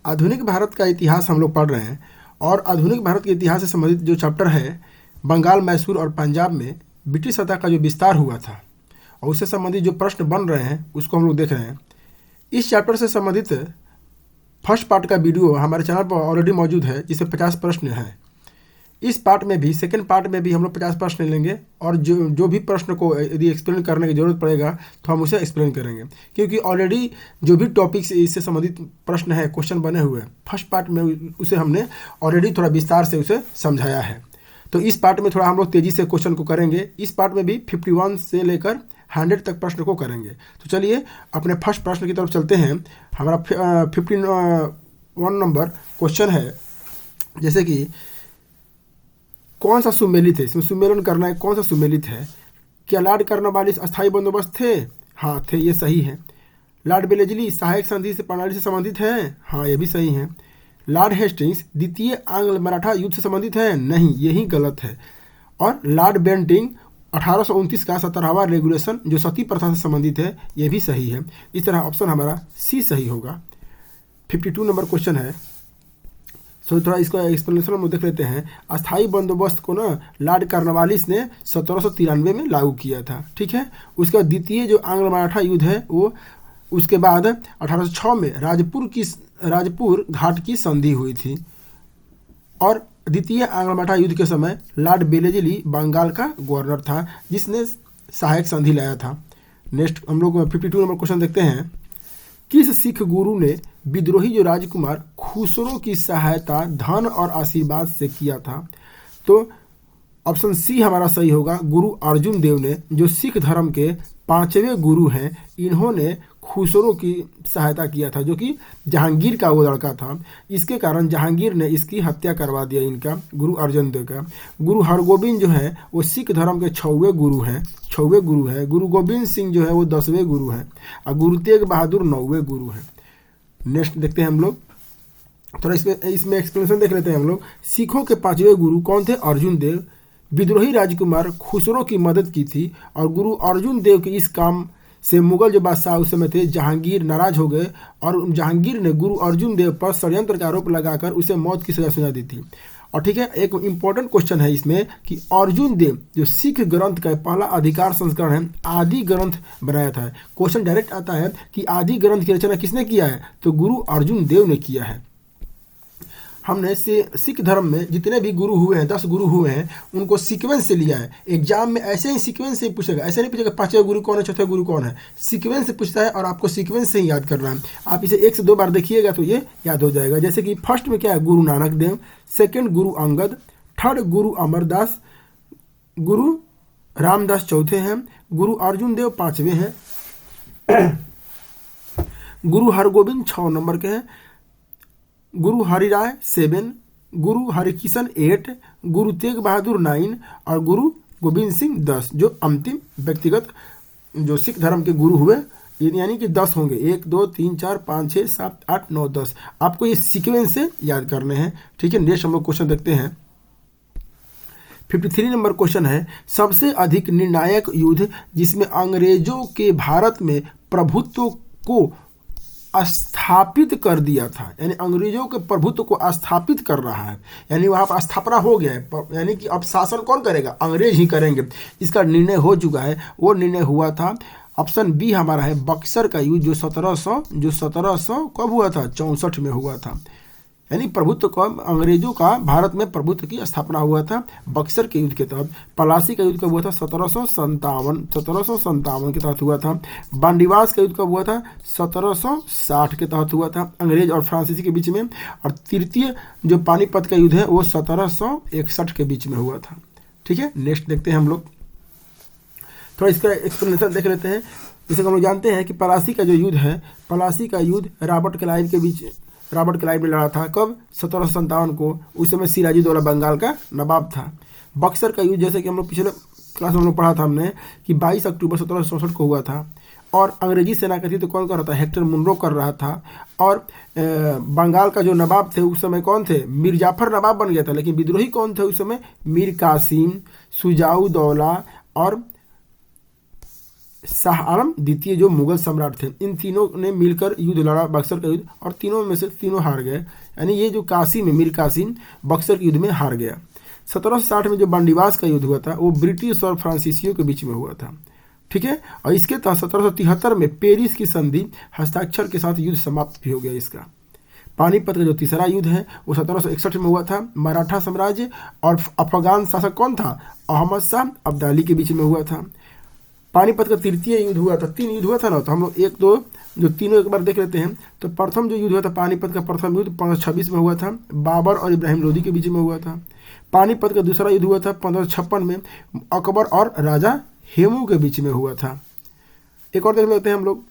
आधुनिक भारत का इतिहास हम लोग पढ़ रहे हैं और आधुनिक भारत के इतिहास से संबंधित जो चैप्टर है बंगाल, मैसूर और पंजाब में ब्रिटिश सत्ता का जो विस्तार हुआ था और उससे संबंधित जो प्रश्न बन रहे हैं उसको हम लोग देख रहे हैं। इस चैप्टर से संबंधित फर्स्ट पार्ट का वीडियो हमारे चैनल पर ऑलरेडी मौजूद है जिसमें 50 प्रश्न हैं। इस पार्ट में भी सेकंड पार्ट में भी हम लोग 50 प्रश्न लेंगे और जो भी प्रश्न को यदि एक्सप्लेन करने की ज़रूरत पड़ेगा तो हम उसे एक्सप्लेन करेंगे, क्योंकि ऑलरेडी जो भी टॉपिक्स इससे संबंधित प्रश्न है, क्वेश्चन बने हुए हैं, फर्स्ट पार्ट में उसे हमने ऑलरेडी थोड़ा विस्तार से उसे समझाया है। तो इस पार्ट में थोड़ा हम लोग तेज़ी से क्वेश्चन को करेंगे। इस पार्ट में भी 51 से लेकर 100 तक प्रश्न को करेंगे। तो चलिए अपने फर्स्ट प्रश्न की तरफ चलते हैं। हमारा 51 नंबर क्वेश्चन है, जैसे कि कौन सा सुमेलित है, इसमें सुमेलन करना है, कौन सा सुमेलित है। क्या लॉर्ड कर्नवालिस अस्थायी बंदोबस्त थे? हाँ थे, ये सही है। लॉर्ड वेलेस्ली सहायक संधि से प्रणाली से संबंधित है? हाँ, ये भी सही है। लॉर्ड हेस्टिंग्स द्वितीय आंग्ल मराठा युद्ध से संबंधित है? नहीं, यही गलत है। और लॉर्ड बेंटिंग 1829 का 17वां रेगुलेशन जो सती प्रथा से संबंधित है, ये भी सही है। इस तरह ऑप्शन हमारा सी सही होगा। 52 नंबर क्वेश्चन है, सो थोड़ा इसको एक्सप्लेनेशन में देख लेते हैं। अस्थाई बंदोबस्त को ना लॉर्ड कर्नवालिस ने 1793 में लागू किया था, ठीक है। उसके बाद द्वितीय जो आंग्ल मराठा युद्ध है वो उसके बाद 1806 में राजपुर घाट की संधि हुई थी। और द्वितीय आंग्ल मराठा युद्ध के समय लॉर्ड वेलेस्ली बंगाल का गवर्नर था जिसने सहायक संधि लाया था। नेक्स्ट हम लोग 52 नंबर क्वेश्चन देखते हैं। किस सिख गुरु ने विद्रोही जो राजकुमार खुसरो की सहायता धन और आशीर्वाद से किया था? तो ऑप्शन सी हमारा सही होगा। गुरु अर्जुन देव ने, जो सिख धर्म के 5वें गुरु हैं, इन्होंने खुसरो की सहायता किया था, जो कि जहांगीर का वो लड़का था। इसके कारण जहांगीर ने इसकी हत्या करवा दिया, इनका गुरु अर्जुन देव का। गुरु हरगोबिंद जो है वो सिख धर्म के 6वें गुरु हैं, गुरु गोविंद सिंह जो है वो 10वें गुरु हैं और गुरु तेग बहादुर 9वें गुरु हैं। नेक्स्ट देखते हैं हम लोग, थोड़ा इसमें एक्सप्लेनेशन देख लेते हैं हम लोग। सिखों के 5वें गुरु कौन थे? अर्जुन देव। विद्रोही राजकुमार खुसरो की मदद की थी और गुरु अर्जुन देव के इस काम से मुगल जो बादशाह उस समय थे जहांगीर नाराज हो गए और जहांगीर ने गुरु अर्जुन देव पर षड्यंत्र का आरोप लगाकर उसे मौत की सजा सुना दी थी। और ठीक है, एक इम्पोर्टेंट क्वेश्चन है इसमें कि अर्जुन देव जो सिख ग्रंथ का पहला अधिकार संस्करण है, आदि ग्रंथ बनाया था। क्वेश्चन डायरेक्ट आता है कि आदि ग्रंथ की रचना किसने किया है? तो गुरु अर्जुन देव ने किया है। हमने सिख धर्म में जितने भी गुरु हुए हैं, 10 गुरु हुए हैं, उनको सीक्वेंस से लिया है। एग्जाम में ऐसे ही सीक्वेंस से पूछेगा, ऐसे नहीं पूछेगा 5वें गुरु कौन है, 6वें गुरु कौन है। सीक्वेंस से पूछता है और आपको सीक्वेंस से ही याद करना है। आप इसे 1 से 2 बार देखिएगा तो ये याद हो जाएगा। जैसे कि फर्स्ट में क्या है? गुरु नानक देव, सेकेंड गुरु अंगद, थर्ड गुरु अमरदास, गुरु रामदास चौथे हैं, गुरु अर्जुन देव 5वें हैं, गुरु हरगोबिंद 6 नंबर के हैं, गुरु हरिराय 7, गुरु हरिकिशन 8, गुरु तेग बहादुर 9 और गुरु गोविंद सिंह 10, जो अंतिम व्यक्तिगत जो सिख धर्म के गुरु हुए, यानी कि 10 होंगे। 1 2 3 4 5 6 7 8 9 10। आपको ये सीक्वेंस से याद करने हैं, ठीक है। नेक्स्ट हम लोग क्वेश्चन देखते हैं। 53 नंबर क्वेश्चन है, सबसे अधिक निर्णायक युद्ध जिसमें अंग्रेजों के भारत में प्रभुत्व को स्थापित कर दिया था, यानी अंग्रेजों के प्रभुत्व को स्थापित कर रहा है, यानी वहाँ पर स्थापना हो गया है, यानी कि अब शासन कौन करेगा? अंग्रेज ही करेंगे। इसका निर्णय हो चुका है। वो निर्णय हुआ था, ऑप्शन बी हमारा है, बक्सर का युद्ध जो 1700 कब हुआ था? 64 में हुआ था। यानी प्रभुत्व को, अंग्रेजों का भारत में प्रभुत्व की स्थापना हुआ था बक्सर के युद्ध के तहत। पलासी का युद्ध कब हुआ था? 1757 के तहत हुआ था। बांडीवास का युद्ध कब हुआ था? 1760 के तहत हुआ था, अंग्रेज और फ्रांसीसी के बीच में। और तृतीय जो पानीपत का युद्ध है वो 1761 के बीच में हुआ था, ठीक है। नेक्स्ट देखते हैं हम लोग, थोड़ा इसका एक्सप्लेनेशन देख लेते हैं। जैसे हम लोग जानते हैं कि पलासी का जो युद्ध है, पलासी का युद्ध रॉबर्ट क्लाइव ने लड़ा था। कब? 1757 को। उस समय सिराजुद्दौला बंगाल का नवाब था। बक्सर का युद्ध, जैसे कि हम लोग पिछले क्लास में हम लोग पढ़ा था हमने, कि 22 अक्टूबर 1764 को हुआ था। और अंग्रेजी सेना का थी तो कौन कर रहा था? हेक्टर मुनरो कर रहा था। और बंगाल का जो नवाब थे उस समय कौन थे? मीर जाफर नवाब बन गया था, लेकिन विद्रोही कौन थे उस समय? मीर कासिम, सुजाउद्दौला और शाह आलम द्वितीय जो मुगल सम्राट थे, इन तीनों ने मिलकर युद्ध लड़ा, बक्सर का युद्ध, और तीनों में से तीनों हार गए। यानी ये जो काशी में मीर कासिम बक्सर के युद्ध में हार गया। 1760 में जो बंडीवास का युद्ध हुआ था वो ब्रिटिश और फ्रांसीसियों के बीच में हुआ था। ठीक है, और इसके तहत 1773 में पेरिस की संधि हस्ताक्षर के साथ युद्ध समाप्त भी हो गया इसका। पानीपत का जो तीसरा युद्ध है वो 1761 में हुआ था। मराठा साम्राज्य और अफगान शासक कौन था? अहमद शाह अब्दाली के बीच में हुआ था। पानीपत का तृतीय युद्ध हुआ था, 3 युद्ध हुआ था ना, तो हम लोग 1 2 जो तीनों एक बार देख लेते हैं। तो प्रथम जो युद्ध हुआ था पानीपत का प्रथम युद्ध 1526 में हुआ था, बाबर और इब्राहिम लोदी के बीच में हुआ था। पानीपत का दूसरा युद्ध हुआ था 1556 में, अकबर और राजा हेमू के बीच में हुआ था। एक और देख लेते हैं हम लोग,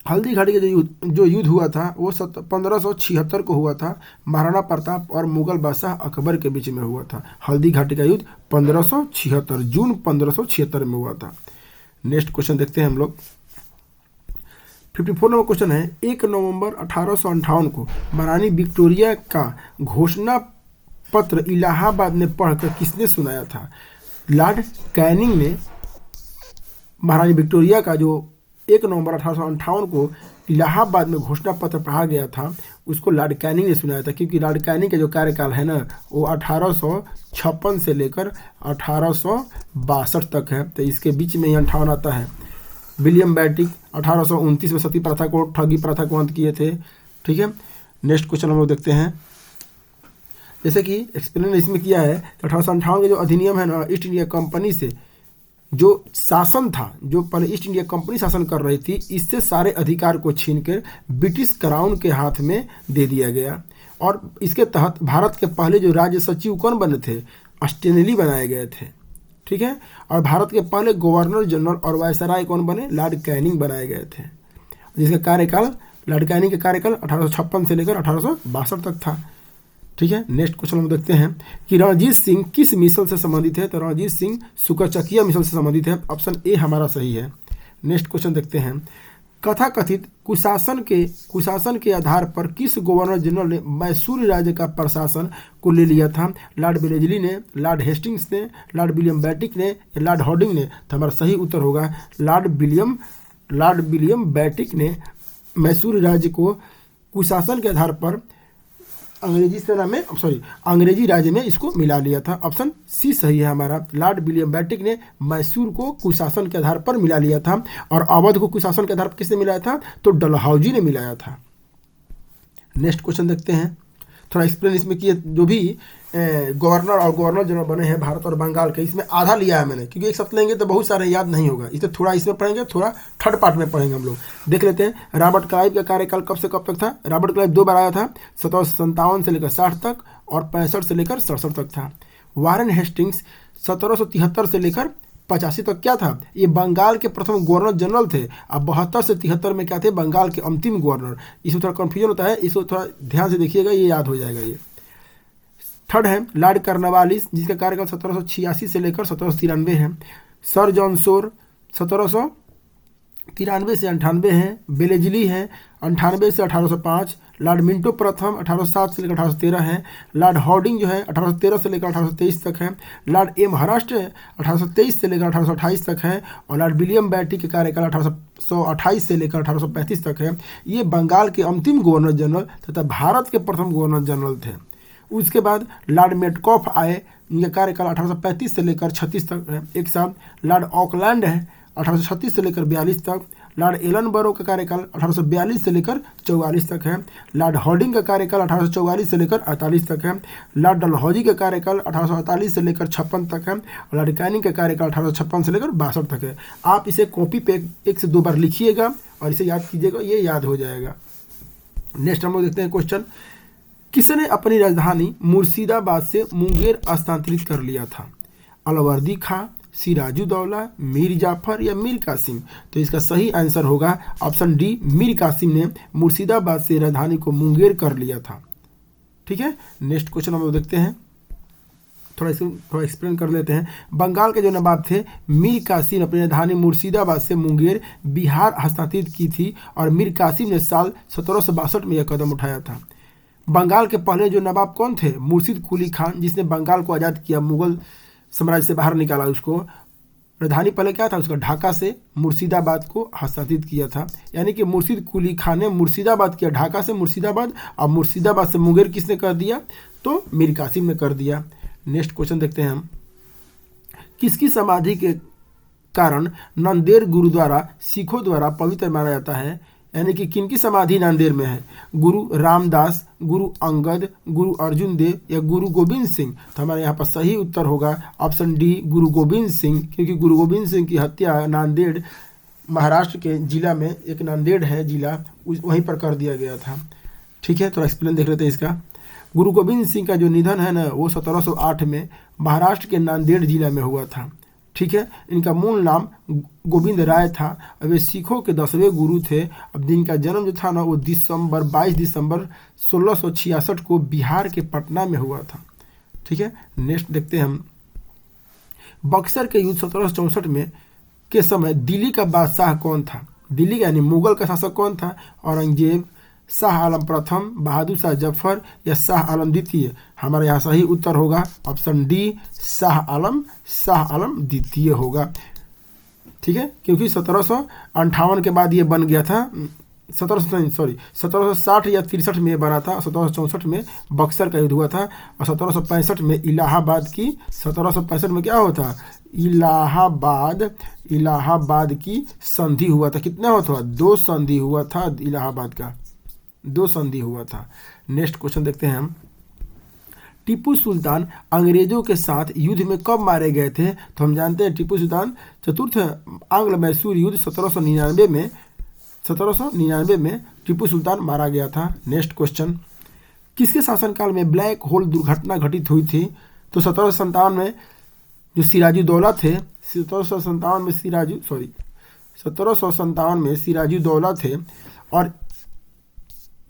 हल्दी घाटी का जो युद्ध हुआ था वो 1576 को हुआ था, महाराणा प्रताप और मुगल बादशाह अकबर के बीच में हुआ था। हल्दी घाटी का युद्ध 1576 जून 1576 में हुआ था। नेक्स्ट क्वेश्चन देखते हैं हम लोग। 54 नंबर क्वेश्चन है, 1 नवंबर 1858 को महारानी विक्टोरिया का घोषणा पत्र इलाहाबाद में पढ़कर किसने सुनाया था? लॉर्ड कैनिंग ने महारानी विक्टोरिया का जो 1 नवंबर 1858 को इलाहाबाद में घोषणा पत्र पढ़ा गया था उसको लॉर्ड कैनिंग ने सुनाया था, क्योंकि लॉर्ड कैनिंग का जो कार्यकाल है ना वो 1856 से लेकर 1862 तक है, तो इसके बीच में ही 58 आता है। विलियम बेटिक 1829 में सती प्रथा को, ठगी प्रथा को अंत किए थे। ठीक है, नेक्स्ट क्वेश्चन हम लोग देखते हैं। जैसे कि एक्सप्लेन इसमें किया है, 1858 के जो अधिनियम है ना, ईस्ट इंडिया कंपनी से जो शासन था, जो पहले ईस्ट इंडिया कंपनी शासन कर रही थी, इससे सारे अधिकार को छीनकर ब्रिटिश क्राउन के हाथ में दे दिया गया। और इसके तहत भारत के पहले जो राज्य सचिव कौन बने थे? स्टेनली बनाए गए थे। ठीक है, और भारत के पहले गवर्नर जनरल और वायसराय कौन बने? लॉर्ड कैनिंग बनाए गए थे, जिसका कार्यकाल, लॉर्ड कैनिंग का कार्यकाल 1856 से लेकर 1862 तक था। ठीक है, नेक्स्ट क्वेश्चन हम देखते हैं कि रणजीत सिंह किस मिशन से संबंधित है? तो रणजीत सिंह सुकरचकिया मिशन से संबंधित है, ऑप्शन ए हमारा सही है। नेक्स्ट क्वेश्चन देखते हैं, कथाकथित कुशासन के आधार पर किस गवर्नर जनरल ने मैसूर राज्य का प्रशासन को ले लिया था? लॉर्ड वेलेस्ली ने, लॉर्ड हेस्टिंग्स ने, लॉर्ड विलियम बेटिक ने या लॉर्ड हॉर्डिंग ने? तो हमारा सही उत्तर होगा लॉर्ड विलियम बेटिक ने मैसूर राज्य को कुशासन के आधार पर अंग्रेजी राज्य में इसको मिला लिया था। ऑप्शन सी सही है हमारा। लॉर्ड विलियम बेटिक ने मैसूर को कुशासन के आधार पर मिला लिया था, और अवध को कुशासन के आधार पर किसने मिलाया था? तो डलहौजी ने मिलाया था। नेक्स्ट क्वेश्चन देखते हैं, थोड़ा एक्सप्लेन इसमें किए। जो भी गवर्नर और गवर्नर जनरल बने हैं भारत और बंगाल के, इसमें आधा लिया है मैंने, क्योंकि एक साथ लेंगे तो बहुत सारे याद नहीं होगा, इसलिए थोड़ा इसमें पढ़ेंगे, थोड़ा थर्ड पार्ट में पढ़ेंगे हम लोग। देख लेते हैं रॉबर्ट क्लाइव का कार्यकाल कब से कब तक था? रॉबर्ट क्लाइव 2 बार आया था, 1757 से लेकर 60 तक और 65 से लेकर 67 तक था। वारेन हेस्टिंग्स 1773 से लेकर 85 तक क्या था? ये बंगाल के प्रथम गवर्नर जनरल थे। अब 72 से 73 में क्या थे? बंगाल के अंतिम गवर्नर। इसमें थोड़ा कन्फ्यूजन होता है, इसको थोड़ा ध्यान से देखिएगा, ये याद हो जाएगा। ये थर्ड है लॉर्ड कार्नवालिस, जिसका कार्यकाल 1786 से लेकर 1793 है। सर जॉन शोर 1793 से 98 है। बेलेजली है 98 से 1805। लॉर्ड मिंटो प्रथम 1807 से लेकर 1813 है। लॉर्ड हॉर्डिंग जो है 1813 से लेकर 1823 तक है। लॉर्ड एम महाराष्ट्र 1823 से लेकर 1828 तक है। और लॉर्ड विलियम बेटिक के कार्यकाल 1828 से लेकर 1835 तक है। ये बंगाल के अंतिम गवर्नर जनरल तथा भारत के प्रथम गवर्नर जनरल थे। उसके बाद लॉर्ड मेटकॉफ आए, इनका कार्यकाल 1835 से लेकर 36 तक है एक साथ। लॉर्ड ऑकलैंड है 1836 से लेकर 42 तक। लॉर्ड एलनबरो का कार्यकाल 1842 से लेकर 44 तक है। लॉर्ड हॉर्डिंग का कार्यकाल 1844 से लेकर 48 तक है। लॉर्ड डलहौजी का कार्यकाल 1848 से लेकर 56 तक है। और लॉर्ड कैनिंग का कार्यकाल 1856 से लेकर 62 तक है। आप इसे कॉपी पे 1 से 2 बार लिखिएगा और इसे याद कीजिएगा, ये याद हो जाएगा। नेक्स्ट हम लोग देखते हैं क्वेश्चन, किसने अपनी राजधानी मुर्शिदाबाद से मुंगेर स्थानांतरित कर लिया था? अलवर्दी खां, सिराजुद्दौला, मीर जाफर या मीर कासिम? तो इसका सही आंसर होगा ऑप्शन डी, मीर कासिम ने मुर्शिदाबाद से राजधानी को मुंगेर कर लिया था। ठीक है, नेक्स्ट क्वेश्चन हम लोग देखते हैं, थोड़ा एक्सप्लेन कर लेते हैं। बंगाल के जो नवाब थे मीर कासिम अपनी राजधानी मुर्शिदाबाद से मुंगेर बिहार हस्तांतरित की थी, और मीर कासिम ने साल 1762 में यह कदम उठाया था। बंगाल के पहले जो नवाब कौन थे? मुर्शिद कुली खान, जिसने बंगाल को आज़ाद किया, मुगल साम्राज्य से बाहर निकाला उसको। राजधानी पहले क्या था उसका, ढाका से मुर्शिदाबाद को हस्तांतरित किया था। यानी कि मुर्शिद कुली खान ने मुर्शिदाबाद किया, ढाका से मुर्शिदाबाद, और मुर्शिदाबाद से मुंगेर किसने कर दिया, तो मीर कासिम ने कर दिया। नेक्स्ट क्वेश्चन देखते हैं हम, किसकी समाधि के कारण नांदेड़ गुरुद्वारा सिखों द्वारा पवित्र माना जाता है। यानी कि किनकी समाधि नांदेड़ में है, गुरु रामदास, गुरु अंगद, गुरु अर्जुन देव या गुरु गोविंद सिंह। तो हमारे यहाँ पर सही उत्तर होगा ऑप्शन डी, गुरु गोविंद सिंह, क्योंकि गुरु गोविंद सिंह की हत्या नांदेड़ महाराष्ट्र के जिला में, एक नांदेड़ है जिला, वहीं पर कर दिया गया था। ठीक है, तो एक्सप्लेन देख लेते हैं इसका। गुरु गोविंद सिंह का जो निधन है ना, वो 1708 में महाराष्ट्र के नांदेड़ जिला में हुआ था। ठीक है, इनका मूल नाम गोविंद राय था। अब वे सिखों के 10वें गुरु थे। अब जिनका जन्म जो था ना, वो 22 दिसंबर 1666 को बिहार के पटना में हुआ था। ठीक है, नेक्स्ट देखते हैं हम, बक्सर के युद्ध 1764 में के समय दिल्ली का बादशाह कौन था। दिल्ली का यानी मुगल का शासक कौन था, औरंगजेब, शाह आलम प्रथम, बहादुर शाह जफर या शाह आलम द्वितीय। हमारे यहाँ सही उत्तर होगा ऑप्शन डी, शाह आलम द्वितीय होगा। ठीक है, क्योंकि 1758 के बाद ये बन गया था, 1760 या 63 में बना था। 1764 में बक्सर का युद्ध हुआ था, और 1765 में इलाहाबाद की, 1765 में क्या हुआ था, इलाहाबाद की संधि हुआ था। कितना हुआ था, 2 संधि हुआ था, इलाहाबाद का 2 संधि हुआ था। नेक्स्ट क्वेश्चन देखते हैं हम, टीपू सुल्तान अंग्रेजों के साथ युद्ध में कब मारे गए थे। तो हम जानते हैं टीपू सुल्तान चतुर्थ आंग्ल मैसूर युद्ध 1799 में टीपू सुल्तान मारा गया था। नेक्स्ट क्वेश्चन, किसके शासनकाल में ब्लैक होल दुर्घटना घटित हुई थी। तो 1757 में जो सिराजुद्दौला थे, 1757 में सिराजुद्दौला थे, और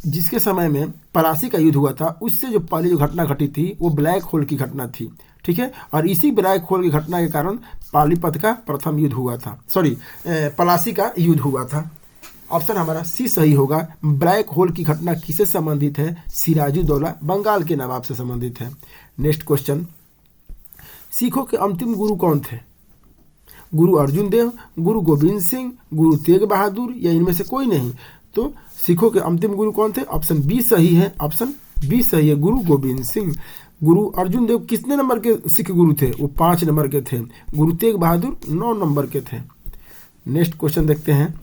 जिसके समय में पलासी का युद्ध हुआ था, उससे जो पहले जो घटना घटी थी वो ब्लैक होल की घटना थी। ठीक है, और इसी ब्लैक होल की घटना के कारण पानीपत का प्रथम युद्ध हुआ था, पलासी का युद्ध हुआ था। ऑप्शन हमारा सी सही होगा। ब्लैक होल की घटना किससे संबंधित है, सिराजुद्दौला बंगाल के नवाब से संबंधित है। नेक्स्ट क्वेश्चन, सिखों के अंतिम गुरु कौन थे। गुरु अर्जुन देव, गुरु गोविंद सिंह, गुरु तेग बहादुर या इनमें से कोई नहीं। तो सिखों के अंतिम गुरु कौन थे, ऑप्शन बी सही है, ऑप्शन बी सही है, गुरु गोविंद सिंह। गुरु अर्जुन देव कितने नंबर के सिख गुरु थे, वो 5 नंबर के थे। गुरु तेग बहादुर 9 नंबर के थे। नेक्स्ट क्वेश्चन देखते हैं,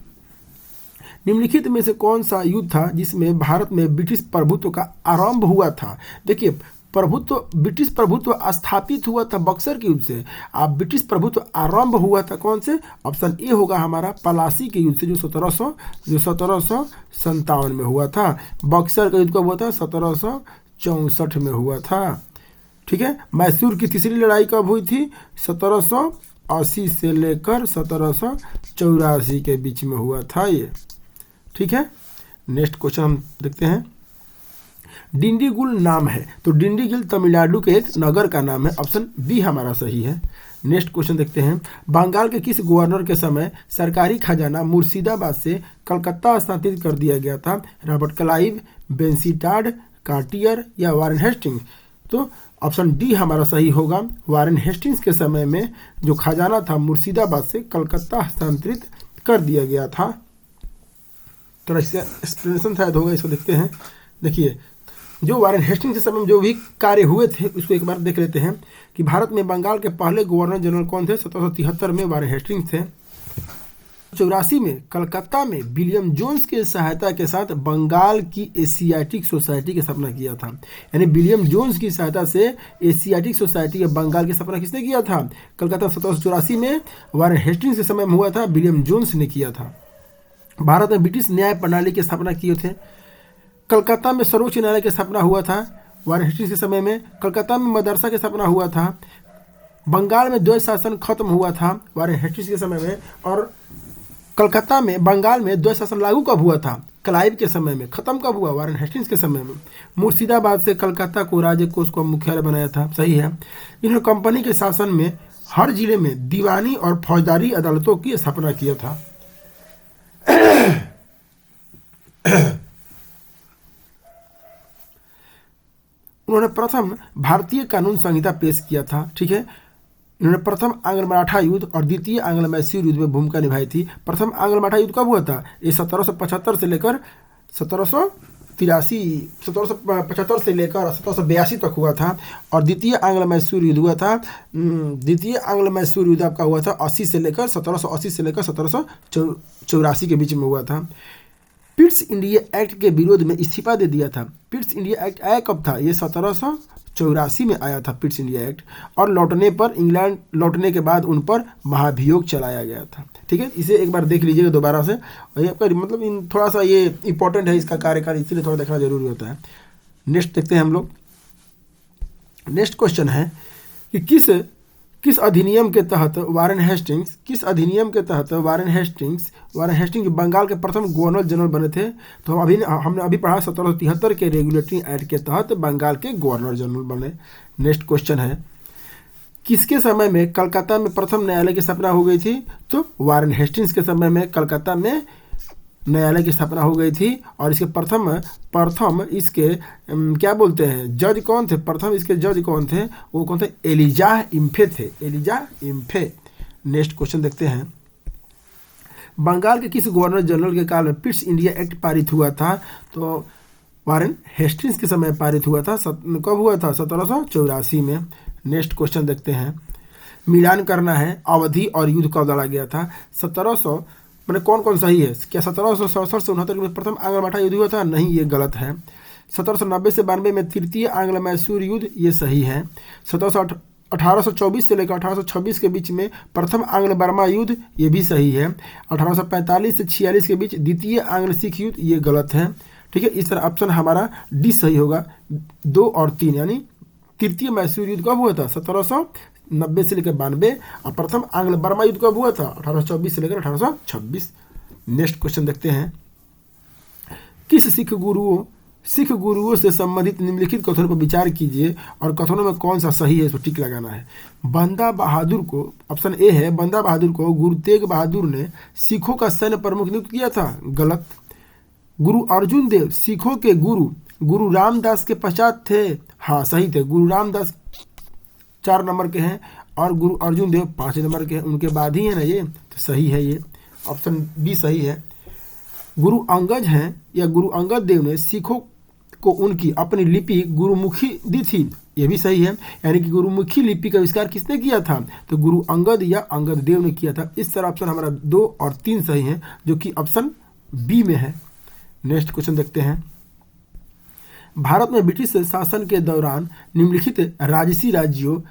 निम्नलिखित में से कौन सा युद्ध था जिसमें भारत में ब्रिटिश प्रभुत्व का आरंभ हुआ था। देखिए, ब्रिटिश प्रभुत्व स्थापित हुआ था बक्सर के युद्ध से, अब ब्रिटिश प्रभुत्व आरंभ हुआ था कौन से, ऑप्शन ए होगा हमारा पलासी के युद्ध से, जो 1757 में हुआ था। बक्सर का युद्ध कब हुआ था, 1764 में हुआ था। ठीक है, मैसूर की तीसरी लड़ाई कब हुई थी, 1780 से लेकर 1784 के बीच में हुआ था ये। ठीक है, नेक्स्ट क्वेश्चन हम देखते हैं, डिंडीगुल नाम है। तो डिंडीगुल तमिलनाडु के एक नगर का नाम है, ऑप्शन बी हमारा सही है। नेक्स्ट क्वेश्चन देखते हैं, बंगाल के किस गवर्नर के समय सरकारी खजाना मुर्शिदाबाद से कलकत्ता स्थानांतरित कर दिया गया था। रॉबर्ट क्लाइव, बेंसीटाड, कार्टियर या वारेन हेस्टिंग्स। तो ऑप्शन डी हमारा सही होगा, वारेन हेस्टिंग्स के समय में जो खजाना था मुर्शिदाबाद से कलकत्ता हस्तांतरित कर दिया गया था। थोड़ा इसका एक्सप्लेनेशन शायद होगा, इसको देखते हैं। देखिए, जो वारेन हेस्टिंग्स के समय में जो भी कार्य हुए थे उसको एक बार देख लेते हैं कि भारत में बंगाल के पहले गवर्नर जनरल कौन थे। 1773 में वारेन हेस्टिंग्स थे। 84 में कलकत्ता में विलियम जोन्स के सहायता के साथ बंगाल की एशियाटिक सोसाइटी की स्थापना किया था। यानी विलियम जोन्स की सहायता से एशियाटिक सोसाइटी या बंगाल की स्थापना किसने किया था, कलकत्ता 1784 में वारेन हेस्टिंग्स के समय में हुआ था, विलियम जोन्स ने किया था। भारत में ब्रिटिश न्याय प्रणाली की स्थापना किए थे। कलकत्ता में सर्वोच्च न्यायालय की स्थापना हुआ था वारेन हेस्टिंग्स के समय में। कलकत्ता में मदरसा की स्थापना हुआ था। बंगाल में द्वैध शासन खत्म हुआ था वारेन हेस्टिंग्स के समय में। और कलकत्ता में बंगाल में द्वैध शासन लागू कब हुआ था, क्लाइव के समय में। खत्म कब हुआ, वारेन हेस्टिंग्स के समय में। मुर्शिदाबाद से कलकत्ता को राज्य कोष को मुख्यालय बनाया था, सही है। इन्होंने कंपनी के शासन में हर जिले में दीवानी और फौजदारी अदालतों की स्थापना किया था। उन्होंने प्रथम भारतीय कानून संहिता पेश किया था। ठीक है, इन्होंने प्रथम आंग्ल मराठा युद्ध और द्वितीय आंग्ल मैसूर युद्ध में भूमिका निभाई थी। प्रथम आंग्ल मराठा युद्ध कब हुआ था? ये 1775 से लेकर 1775 से लेकर 1782 तक हुआ था। और द्वितीय आंग्ल मैसूर युद्ध हुआ था, द्वितीय आंग्ल मैसूर युद्ध आपका हुआ था 80 से लेकर 1780 से लेकर 1784 के बीच में हुआ था। पिट्स इंडिया एक्ट के विरोध में इस्तीफा दे दिया था। पिट्स इंडिया एक्ट आया कब था? ये 1784 में आया था पिट्स इंडिया एक्ट। और लौटने पर, इंग्लैंड लौटने के बाद उन पर महाभियोग चलाया गया था। ठीक है, इसे एक बार देख लीजिएगा दोबारा से। और ये आपका मतलब थोड़ा सा ये इंपॉर्टेंट है इसका कार्यकाल, इसीलिए थोड़ा देखना जरूरी होता है। नेक्स्ट देखते हैं हम लोग। नेक्स्ट क्वेश्चन है कि किस अधिनियम के तहत वारेन हेस्टिंग्स, किस अधिनियम के तहत वारेन हेस्टिंग्स जो बंगाल के प्रथम गवर्नर जनरल बने थे? तो हमने अभी पढ़ा 1773 के रेगुलेटरी एक्ट के तहत बंगाल के गवर्नर जनरल बने। नेक्स्ट क्वेश्चन है किसके समय में कलकत्ता में प्रथम न्यायालय की स्थापना हो गई थी? तो वारेन हेस्टिंग्स के समय में कलकत्ता में न्यायालय की स्थापना हो गई थी। और इसके प्रथम इसके क्या बोलते हैं, जज कौन थे? प्रथम इसके जज कौन थे? वो कौन थे? एलिजाह इम्फे थे, एलिजाह इम्फे। नेक्स्ट क्वेश्चन देखते हैं। बंगाल के किस गवर्नर जनरल के काल में पिट्स इंडिया एक्ट पारित हुआ था? तो वारेन हेस्टिंग्स के समय पारित हुआ था। कब हुआ था? 1784 में। नेक्स्ट क्वेश्चन देखते हैं। मिलान करना है अवधि और युद्ध कब लड़ा गया था? 1700 मैंने कौन सही है? क्या 1767 से 69 में प्रथम आंग्ल मराठा युद्ध हुआ था? नहीं, ये गलत है। 1790 से 92 में तृतीय आंग्ल मैसूर युद्ध, ये सही है। 1824 से लेकर 1826 के बीच में प्रथम आंग्ल बर्मा युद्ध, ये भी सही है। 1845 से 46 के बीच द्वितीय आंग्ल सिख युद्ध, ये गलत है। ठीक है, इस तरह ऑप्शन हमारा डी सही होगा। 2 और 3 यानी तृतीय मैसूर युद्ध कब हुआ था? 1790 से लेकर 92। और प्रथम आंग्ल बर्मा युद्ध कब हुआ था? 1824 से लेकर 1826। नेक्स्ट क्वेश्चन देखते हैं। किस सिख गुरुओं से संबंधित निम्नलिखित कथनों पर विचार कीजिए और कथनों में कौन सा सही है, इसको टिक लगाना है। बंदा बहादुर को, ऑप्शन ए है, बंदा बहादुर को गुरु तेग बहादुर ने सिखों का सैन्य प्रमुख नियुक्त किया था, गलत। गुरु अर्जुन देव सिखों के गुरु रामदास के पश्चात थे, हाँ सही थे। गुरु रामदास 4 नंबर के हैं और गुरु अर्जुन देव 5 नंबर के हैं, उनके बाद ही है ना, ये तो सही है, ये ऑप्शन बी सही है। गुरु अंगद हैं या गुरु अंगद देव ने सिखों को उनकी अपनी लिपि गुरुमुखी दी थी, ये भी सही है। यानी कि गुरुमुखी लिपि का आविष्कार किसने किया था? तो गुरु अंगद या अंगद देव ने किया था। इस तरह ऑप्शन हमारा 2 और 3 सही है, जो कि ऑप्शन बी में है। नेक्स्ट क्वेश्चन देखते हैं। भारत में ब्रिटिश शासन के दौरान निम्नलिखित राजसी राज्यों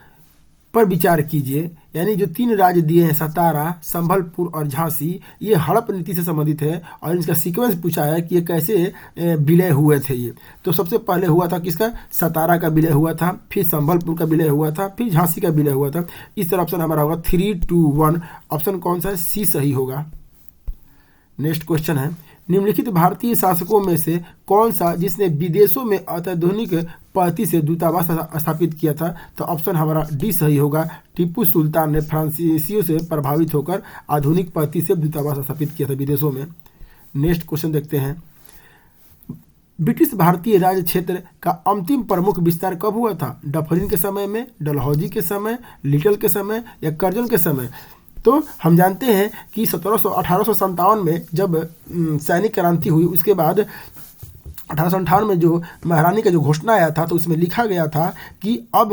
पर विचार कीजिए। यानी जो 3 राज्य दिए हैं, सतारा, संभलपुर और झांसी, ये हड़प नीति से संबंधित है और इनका सीक्वेंस पूछा है कि ये कैसे विलय हुए थे। ये तो सबसे पहले हुआ था किसका? सतारा का विलय हुआ था, फिर संभलपुर का विलय हुआ था, फिर झांसी का विलय हुआ था। इस तरह ऑप्शन हमारा होगा 3, 2, 1। ऑप्शन कौन सा है? सी सही होगा। नेक्स्ट क्वेश्चन है। निम्नलिखित भारतीय शासकों में से कौन सा जिसने विदेशों में अत्याधुनिक पद्धति से दूतावास स्थापित किया था? तो ऑप्शन हमारा डी सही होगा। टीपू सुल्तान ने फ्रांसीसियों से प्रभावित होकर आधुनिक पद्धति से दूतावास स्थापित किया था विदेशों में। नेक्स्ट क्वेश्चन देखते हैं। ब्रिटिश भारतीय राज्य क्षेत्र का अंतिम प्रमुख विस्तार कब हुआ था? डफरिन के समय में, डलहौजी के समय, लिटल के समय या कर्जन के समय? तो हम जानते हैं कि 1857 में जब सैनिक क्रांति हुई, उसके बाद 1858 में जो महारानी का जो घोषणा आया था, तो उसमें लिखा गया था कि अब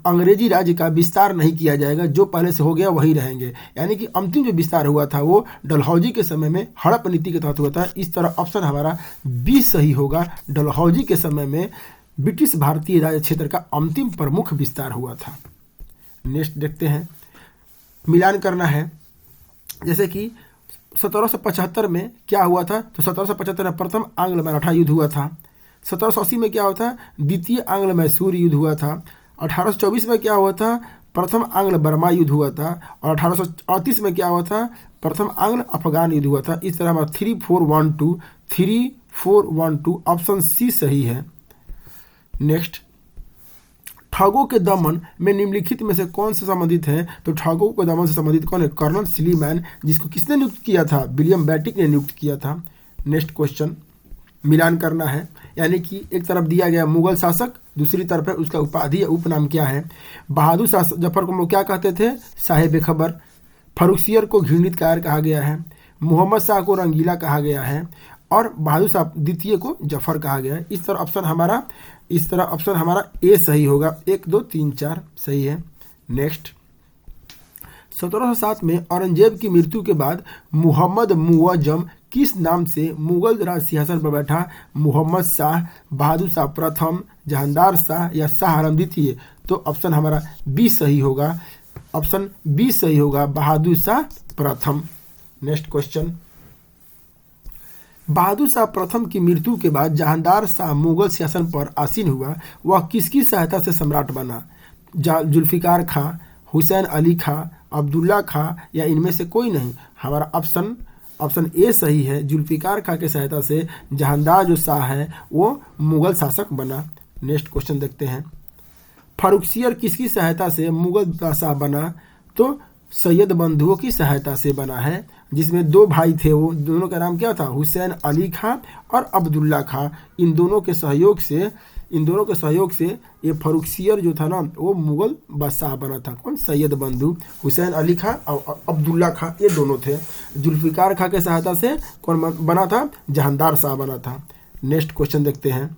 अंग्रेजी राज्य का विस्तार नहीं किया जाएगा, जो पहले से हो गया वही रहेंगे। यानी कि अंतिम जो विस्तार हुआ था वो डलहौजी के समय में हड़प नीति के तहत हुआ था। इस तरह ऑप्शन हमारा बी सही होगा। डलहौजी के समय में ब्रिटिश भारतीय राज्य क्षेत्र का अंतिम प्रमुख विस्तार हुआ था। नेक्स्ट देखते हैं। मिलान करना है, जैसे कि 1775 में क्या हुआ था? तो 1775 में प्रथम आंग्ल मराठा युद्ध हुआ था। 1780 में क्या हुआ था? द्वितीय आंग्ल मैसूर युद्ध हुआ था। 1824 में क्या हुआ था? प्रथम आंग्ल बर्मा युद्ध हुआ था। और 1838 में क्या हुआ था? प्रथम आंग्ल अफगान युद्ध हुआ था। इस तरह हमारा 3, 4, 1, 2 ऑप्शन सी सही है। नेक्स्ट, ठगों के दमन में निम्नलिखित में से कौन से संबंधित है? तो ठगों के दमन से संबंधित कौन है? कर्नल सिलीमैन, जिसको किसने नियुक्त किया था? विलियम बैटिक ने नियुक्त किया था। नेक्स्ट क्वेश्चन, मिलान करना है। यानी कि एक तरफ दिया गया मुगल शासक, दूसरी तरफ है उसका उपाधि या उपनाम क्या है। बहादुर शाह जफर को हम लोग क्या कहते थे, साहिब खबर। फर्रुखसियर को घृणित कायर कहा गया है। मोहम्मद शाह को रंगीला कहा गया है और बहादुर शाह द्वितीय को जफर कहा गया है। इस तरह ऑप्शन हमारा ए सही होगा। 1 2 3 4 सही है। नेक्स्ट, 1707 में औरंगजेब की मृत्यु के बाद मुहम्मद मुअज्जम किस नाम से मुगल राज सिंहासन पर बैठा। मोहम्मद शाह, बहादुर शाह प्रथम, जहांदार शाह या शाह आलम द्वितीय। तो ऑप्शन हमारा बी सही होगा। ऑप्शन बी सही होगा, बहादुर शाह प्रथम। नेक्स्ट क्वेश्चन, बहादुर शाह प्रथम की मृत्यु के बाद जहांदार शाह मुगल शासन पर आसीन हुआ। वह किसकी सहायता से सम्राट बना। जुल्फिकार खां, हुसैन अली खां, अब्दुल्ला खां या इनमें से कोई नहीं। हमारा ऑप्शन ए सही है, जुल्फिकार खां की सहायता से जहांदार जो शाह है वो मुगल शासक बना। नेक्स्ट क्वेश्चन देखते हैं, फर्रुखसियर किसकी सहायता से मुगल शाह बना। तो सैयद बंधुओं की सहायता से बना है, जिसमें 2 भाई थे, वो दोनों का नाम क्या था, हुसैन अली खां और अब्दुल्ला खां। इन दोनों के सहयोग से ये फर्रुखसियर जो था ना वो मुगल बादशाह बना था। कौन, सैयद बंधु, हुसैन अली खां और अब्दुल्ला खां, ये दोनों थे। जुल्फिकार खां के सहायता से कौन बना था, जहांदार शाह बना था। नेक्स्ट क्वेश्चन देखते हैं,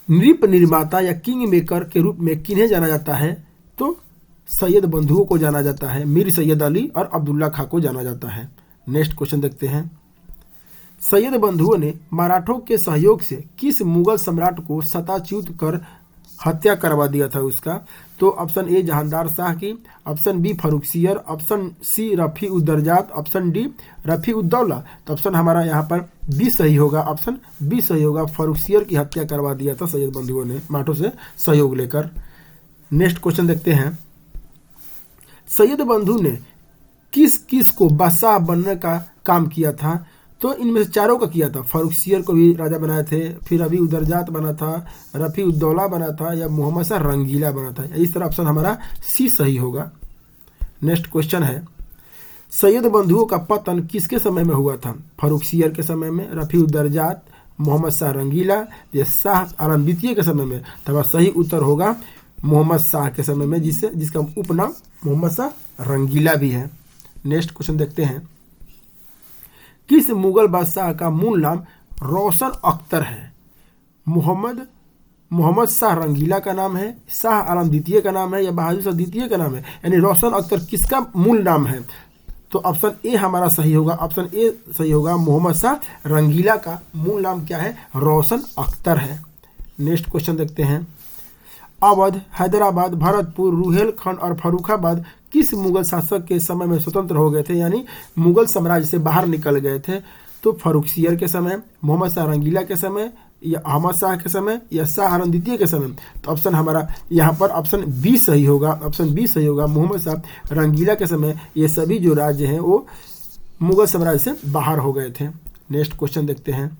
नृप निर्माता या किंग मेकर के रूप में किन्हें जाना जाता है। तो सैयद बंधुओं को जाना जाता है, मीर सैयद अली और अब्दुल्ला खां को जाना जाता है। नेक्स्ट क्वेश्चन देखते हैं, सैयद बंधुओं ने मराठों के सहयोग से किस मुगल सम्राट को सताच्युत कर हत्या करवा दिया था उसका। तो ऑप्शन ए जहांदार शाह की, option B Farrukhsiyar, option C Rafi ud Darajat, option D Rafi ud Daula. तो ऑप्शन हमारा यहाँ पर बी सही होगा। ऑप्शन बी सही होगा, फर्रुखसियर की हत्या करवा दिया था सैयद बंधुओं ने मराठों से सहयोग लेकर। नेक्स्ट क्वेश्चन देखते हैं, सैयद बंधु ने किस किस को बादशाह बनने का काम किया था। तो इनमें से चारों का किया था। फर्रुखसियर को भी राजा बनाए थे, फिर रफ़ी उद दर्जात बना था, रफ़ी उद दौला बना था या मोहम्मद शाह रंगीला बना था। इस तरह ऑप्शन हमारा सी सही होगा। नेक्स्ट क्वेश्चन है, सैयद बंधुओं का पतन किसके समय में हुआ था। फर्रुखसियर के समय में, रफ़ी उद दर्जात, मोहम्मद शाह रंगीला या शाह आलम द्वितीय के समय में। तो सही उत्तर होगा मोहम्मद शाह के समय में, जिसका उपनाम मोहम्मद शाह रंगीला भी है। नेक्स्ट क्वेश्चन देखते हैं, किस मुगल बादशाह का मूल नाम रोशन अख्तर है। मोहम्मद शाह रंगीला का नाम है, शाह आलम द्वितीय का नाम है या बहादुर शाह द्वितीय का नाम है। यानी रोशन अख्तर किसका मूल नाम है। तो ऑप्शन ए हमारा सही होगा। ऑप्शन ए सही होगा, मोहम्मद शाह रंगीला का मूल नाम क्या है, रोशन अख्तर है। नेक्स्ट क्वेश्चन देखते हैं, अवध, हैदराबाद, भरतपुर, रुहेलखंड और फर्रुखाबाद किस मुगल शासक के समय में स्वतंत्र हो गए थे, यानी मुगल साम्राज्य से बाहर निकल गए थे। तो फर्रुखसियर के समय, मोहम्मद शाह रंगीला के समय या अहमद शाह के समय या शाह आलम द्वितीय के समय। तो ऑप्शन हमारा यहाँ पर ऑप्शन बी सही होगा। ऑप्शन बी सही होगा, मोहम्मद शाह रंगीला के समय ये सभी जो राज्य हैं वो मुगल साम्राज्य से बाहर हो गए थे। नेक्स्ट क्वेश्चन देखते हैं,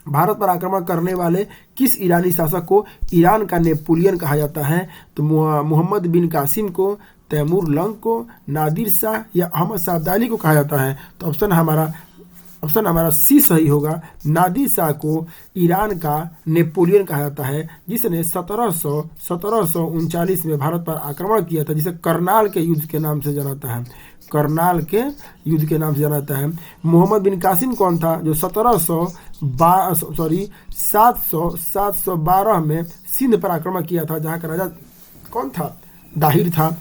भारत पर आक्रमण करने वाले किस ईरानी शासक को ईरान का नेपोलियन कहा जाता है। तो मोहम्मद बिन कासिम को, तैमूर लंग को, नादिर शाह या अहमद शाह अब्दाली को कहा जाता है। तो ऑप्शन हमारा सी सही होगा, नादिर शाह को ईरान का नेपोलियन कहा जाता है, जिसने 1739 में भारत पर आक्रमण किया था, जिसे करनाल के युद्ध के नाम से जाना जाता है। करनाल के युद्ध के नाम से जाना जाता है। मोहम्मद बिन कासिम कौन था, जो 712 में सिंध पर आक्रमण किया था, जहाँ का राजा कौन था, दाहिर था।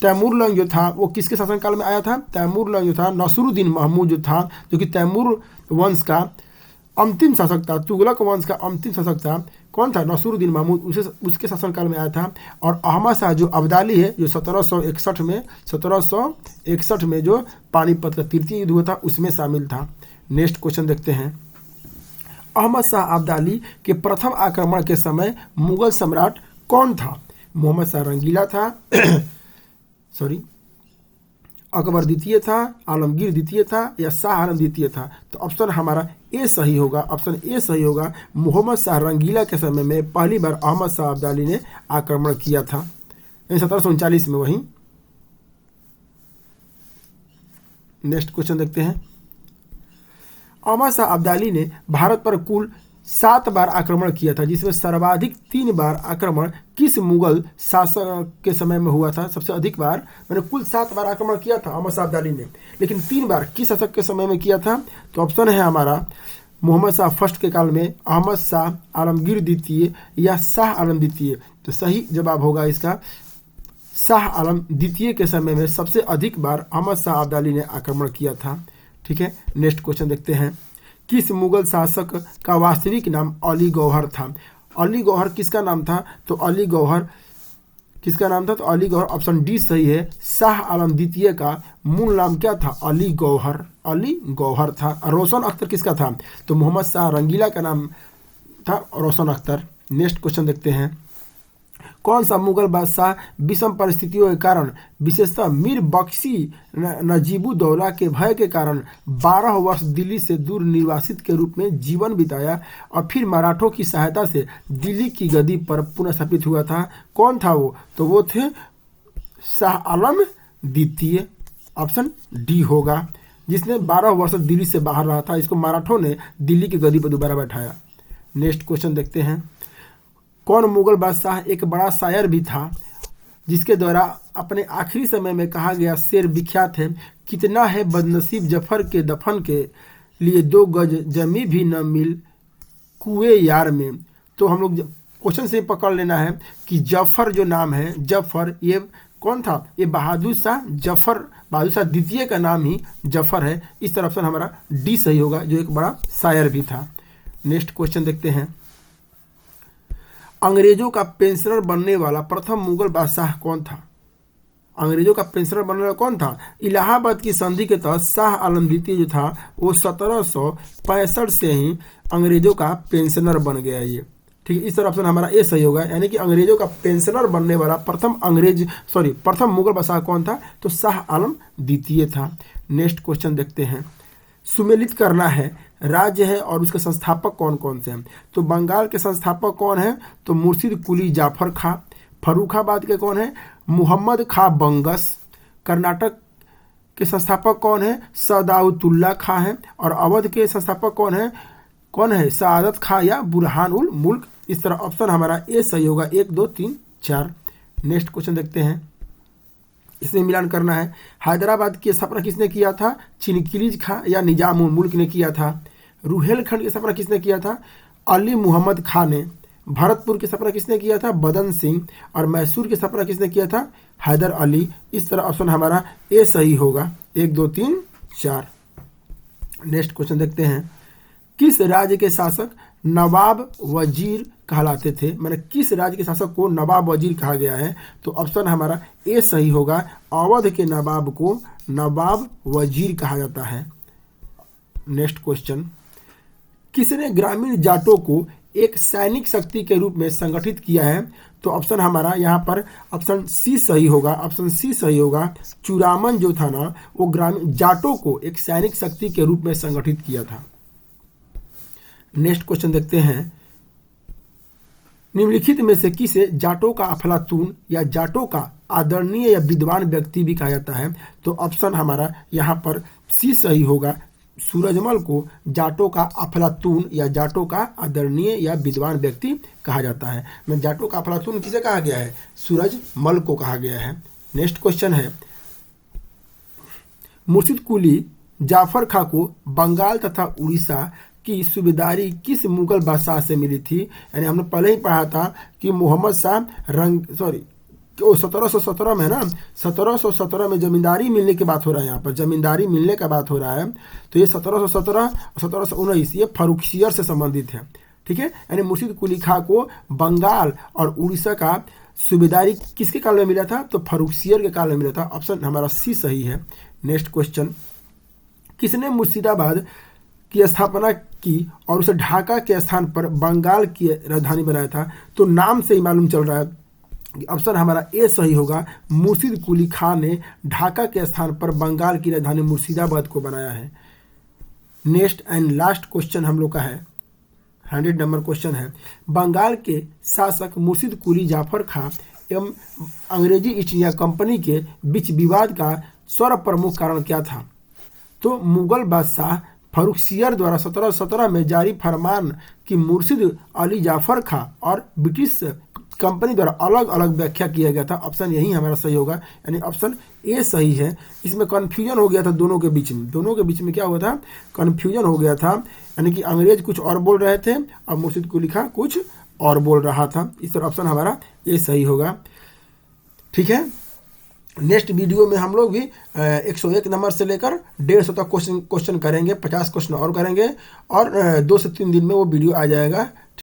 तैमूर लंग जो था वो किसके शासनकाल में आया था। तैमूर लंग जो था नसरुद्दीन महमूद जो था, जो कि तैमूर वंश का अंतिम शासक था, तुगलक वंश का अंतिम शासक था। कौन था, नसरुद्दीन महमूद, उसके शासनकाल में आया था। और अहमद शाह जो अब्दाली है, जो 1761 में जो पानीपत का तृतीय युद्ध हुआ था उसमें शामिल था। नेक्स्ट क्वेश्चन देखते हैं, अहमद शाह अब्दाली के प्रथम आक्रमण के समय मुगल सम्राट कौन था। मोहम्मद शाह रंगीला था अकबर द्वितीय था, आलमगीर द्वितीय था या शाह आलम द्वितीय था। तो ऑप्शन हमारा ए सही होगा। ऑप्शन ए सही होगा, मोहम्मद शाह रंगीला के समय में पहली बार अहमद शाह अब्दाली ने आक्रमण किया था, 1739 में। वहीं नेक्स्ट क्वेश्चन देखते हैं, अहमद शाह अब्दाली ने भारत पर कुल 7 बार आक्रमण किया था, जिसमें सर्वाधिक 3 बार आक्रमण किस मुगल शासक के समय में हुआ था? सबसे अधिक बार मैंने कुल 7 बार आक्रमण किया था अहमद शाह अब्दाली ने, लेकिन 3 बार किस शासक के समय में किया था? तो ऑप्शन है हमारा मोहम्मद शाह फर्स्ट के काल में, अहमद शाह आलमगीर द्वितीय या शाह आलम द्वितीय। तो सही जवाब होगा इसका शाह आलम द्वितीय के समय में सबसे अधिक बार अहमद शाह अब्दाली ने आक्रमण किया था। ठीक है, नेक्स्ट क्वेश्चन देखते हैं। किस मुगल शासक का वास्तविक नाम अली गौहर था? अली गौहर किसका नाम था? तो अली गौहर किसका नाम था? तो अली गौहर ऑप्शन डी सही है। शाह आलम द्वितीय का मूल नाम क्या था? अली गौहर, अली गौहर था। रोशन अख्तर किसका था? तो मोहम्मद शाह रंगीला का नाम था रोशन अख्तर। नेक्स्ट क्वेश्चन देखते हैं। कौन सा मुगल बादशाह विषम परिस्थितियों के कारण, विशेषतः मीर बख्शी नजीबुद्दौला के भय के कारण 12 वर्ष दिल्ली से दूर निर्वासित के रूप में जीवन बिताया और फिर मराठों की सहायता से दिल्ली की गद्दी पर पुनर्स्थापित हुआ था? कौन था वो? तो वो थे शाह आलम द्वितीय। ऑप्शन डी होगा, जिसने 12 वर्ष दिल्ली से बाहर रहा था। इसको मराठों ने दिल्ली की गद्दी पर दोबारा बैठाया। नेक्स्ट क्वेश्चन देखते हैं। कौन मुगल बादशाह एक बड़ा शायर भी था, जिसके द्वारा अपने आखिरी समय में कहा गया शेर विख्यात है? कितना है बदनसीब जफर के दफन के लिए 2 गज जमी भी न मिल कुएं यार में। तो हम लोग क्वेश्चन से पकड़ लेना है कि जफर जो नाम है, जफर, ये कौन था? ये बहादुर शाह जफर, बहादुर शाह द्वितीय का नाम ही जफर है। इस तरह ऑप्शन हमारा डी सही होगा, जो एक बड़ा शायर भी था। नेक्स्ट क्वेश्चन देखते हैं। अंग्रेजों का पेंशनर बनने वाला प्रथम मुगल बादशाह कौन था? अंग्रेजों का पेंशनर बनने वाला कौन था? इलाहाबाद की संधि के तहत शाह आलम द्वितीय जो था वो 1765 से ही अंग्रेजों का पेंशनर बन गया ये। ठीक है, इस तरह ऑप्शन हमारा ए सही होगा, यानी कि अंग्रेजों का पेंशनर बनने वाला प्रथम मुगल बादशाह कौन था? तो शाह आलम द्वितीय था। नेक्स्ट क्वेश्चन देखते हैं। सुमेलित करना है राज्य है और उसके संस्थापक कौन कौन से हैं? तो बंगाल के संस्थापक कौन है? तो मुर्शिद कुली जाफर खां। फर्रुखाबाद के कौन है? मुहम्मद खां बंगस। कर्नाटक के संस्थापक कौन है? सदाउतुल्ला खां है। और अवध के संस्थापक कौन है? सआदत खां या बुरहान उल मुल्क। इस तरह ऑप्शन हमारा ए सही होगा, 1 2 3 4। नेक्स्ट क्वेश्चन देखते हैं। इसमें मिलान करना है। हैदराबाद की स्थापना किसने किया था? चिनकिलीज खां या निजाम उल मुल्क ने किया था। रुहेलखंड की स्थापना किसने किया था? अली मुहम्मद खां ने। भरतपुर की स्थापना किसने किया था? बदन सिंह। और मैसूर की स्थापना किसने किया था? हैदर अली। इस तरह ऑप्शन हमारा ए सही होगा, 1 2 3 4। नेक्स्ट क्वेश्चन देखते हैं। किस राज्य के शासक नवाब वजीर कहलाते थे? मैंने किस राज्य के शासक को नवाब वजीर कहा गया है? तो ऑप्शन हमारा ए सही होगा, अवध के नवाब को नवाब वजीर कहा जाता है। Next question. किसने ग्रामीण जाटों को एक सैनिक शक्ति के रूप में संगठित किया है? तो ऑप्शन हमारा यहाँ पर ऑप्शन सी सही होगा, ऑप्शन सी सही होगा। चूड़ामन जो था ना, वो ग्रामीण जाटों को एक सैनिक शक्ति के रूप में संगठित किया था। नेक्स्ट क्वेश्चन देखते हैं। निम्नलिखित में से किसे जाटों का अफलातून या जाटों का आदरणीय या विद्वान व्यक्ति भी कहा जाता है? तो ऑप्शन हमारा यहाँ पर सी सही होगा। सूरजमल को जाटों का अफलातून या जाटों का आदरणीय या विद्वान व्यक्ति कहा जाता है। मैं जाटों का अफलातून किसे कहा गया है? सूरजमल को कहा गया है। नेक्स्ट क्वेश्चन है। मुर्शिद कुली जाफर खां को बंगाल तथा उड़ीसा की सूबेदारी किस मुगल बादशाह से मिली थी? यानी हमने पहले ही पढ़ा था कि मोहम्मद शाह 1717 में ना, 1717 में जमींदारी मिलने की बात हो रहा है। यहाँ पर जमींदारी मिलने का बात हो रहा है। तो ये 1717 और 1719 ये फर्रुखसियर से संबंधित है। ठीक है, यानी मुर्शिद कुली खां को बंगाल और उड़ीसा का सूबेदारी किसके काल में मिला था? तो फर्रुखसियर के काल में मिला था। ऑप्शन हमारा सी सही है। Next question. किसने मुर्शिदाबाद की स्थापना की और उसे ढाका के स्थान पर बंगाल की राजधानी बनाया था? तो नाम से ही मालूम चल रहा है कि ऑप्शन हमारा ए सही होगा। मुर्शिद कुली खां ने ढाका के स्थान पर बंगाल की राजधानी मुर्शिदाबाद को बनाया है। नेक्स्ट एंड लास्ट क्वेश्चन हम लोग का है, 100 नंबर क्वेश्चन है। बंगाल के शासक मुर्शिद कुली जाफर खां एवं अंग्रेजी ईस्ट इंडिया कंपनी के बीच विवाद का सर्वप्रमुख कारण क्या था? तो मुगल बादशाह फर्रुखसियर द्वारा 1717 में जारी फरमान की मुर्शिद अली जाफर खां और ब्रिटिश कंपनी द्वारा अलग अलग व्याख्या किया गया था। ऑप्शन यही हमारा सही होगा, यानी ऑप्शन ए सही है। इसमें कन्फ्यूजन हो गया था दोनों के बीच में क्या हुआ था, कन्फ्यूजन हो गया था, यानी कि अंग्रेज कुछ और बोल रहे थे और मुर्शिद को लिखा कुछ और बोल रहा था। इस तरह ऑप्शन हमारा ए सही होगा। ठीक है, नेक्स्ट वीडियो में हम लोग भी 101 नंबर से लेकर 150 तक क्वेश्चन करेंगे, 50 क्वेश्चन और करेंगे और 2 से 3 दिन में वो वीडियो आ जाएगा।